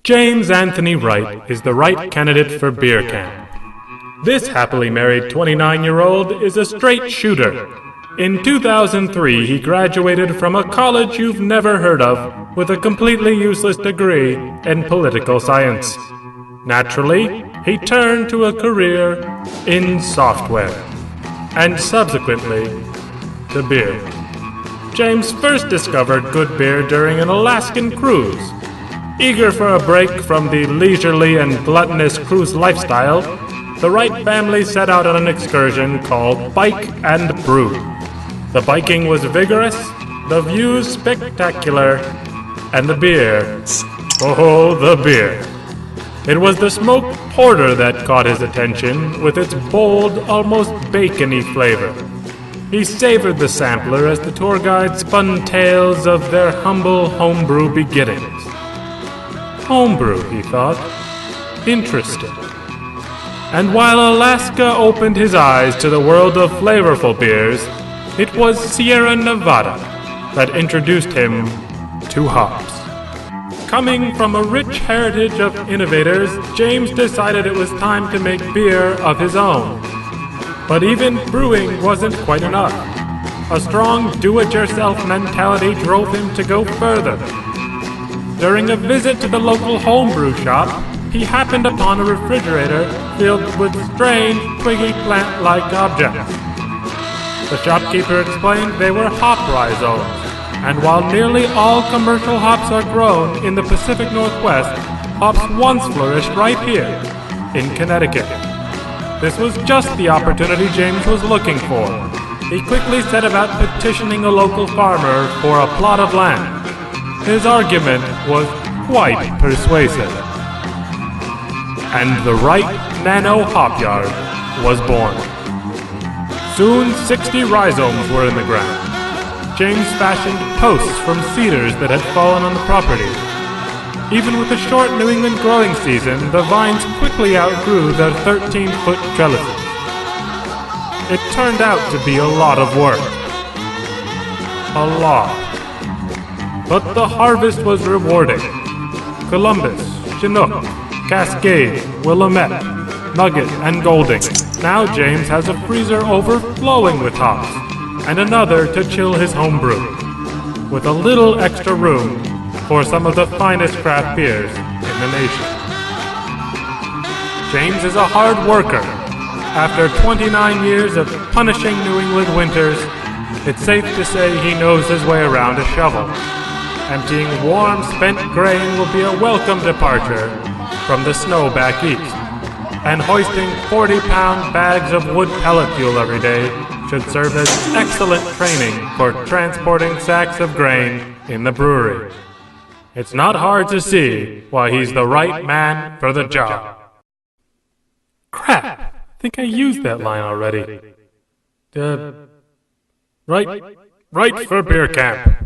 James Anthony Wright is the right candidate for Beercamp. This happily married 29-year-old is a straight shooter. In 2003, he graduated from a college you've never heard of with a completely useless degree in political science. Naturally, he turned to a career in software, and subsequently, to beer. James first discovered good beer during an Alaskan cruise. Eager for a break from the leisurely and gluttonous cruise lifestyle, the Wright family set out on an excursion called Bike and Brew. The biking was vigorous, the views spectacular, and the beer, oh, the beer. It was the smoked porter that caught his attention with its bold, almost bacony flavor. He savored the sampler as the tour guide spun tales of their humble homebrew beginnings. Homebrew, he thought. Interesting. And while Alaska opened his eyes to the world of flavorful beers, it was Sierra Nevada that introduced him to hops. Coming from a rich heritage of innovators, James decided it was time to make beer of his own. But even brewing wasn't quite enough. A strong do-it-yourself mentality drove him to go further. During a visit to the local homebrew shop, he happened upon a refrigerator filled with strange, twiggy plant-like objects. The shopkeeper explained they were hop rhizomes, and while nearly all commercial hops are grown in the Pacific Northwest, hops once flourished right here, in Connecticut. This was just the opportunity James was looking for. He quickly set about petitioning a local farmer for a plot of land. His argument was quite persuasive. And the Wright Nano Hop Yard was born. Soon 60 rhizomes were in the ground. James fashioned posts from cedars that had fallen on the property. Even with a short New England growing season, the vines quickly outgrew their 13-foot trellises. It turned out to be a lot of work. A lot. But the harvest was rewarding. Columbus, Chinook, Cascade, Willamette, Nugget, and Golding. Now James has a freezer overflowing with hops, and another to chill his homebrew, with a little extra room for some of the finest craft beers in the nation. James is a hard worker. After 29 years of punishing New England winters, it's safe to say he knows his way around a shovel. Emptying warm, spent grain will be a welcome departure from the snow back east, and hoisting 40-pound bags of wood pellet fuel every day should serve as excellent training for transporting sacks of grain in the brewery. It's not hard to see why he's the right man for the job. Crap! I think I used that line already. Right for Beercamp.